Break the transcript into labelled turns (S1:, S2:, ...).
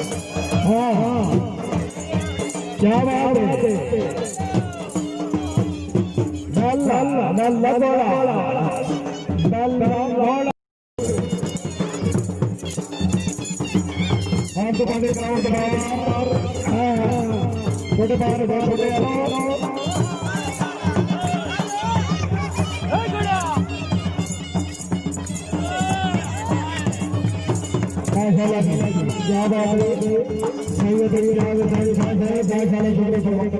S1: हाँ हाँ क्या बात है नल्ला नल्ला घोड़ा नल्ला घोड़ा हाँ तो पानी ग्राउंड हाँ हाँ छोटे पानी छोटे क्या बात है सही थोड़ा छोड़ दे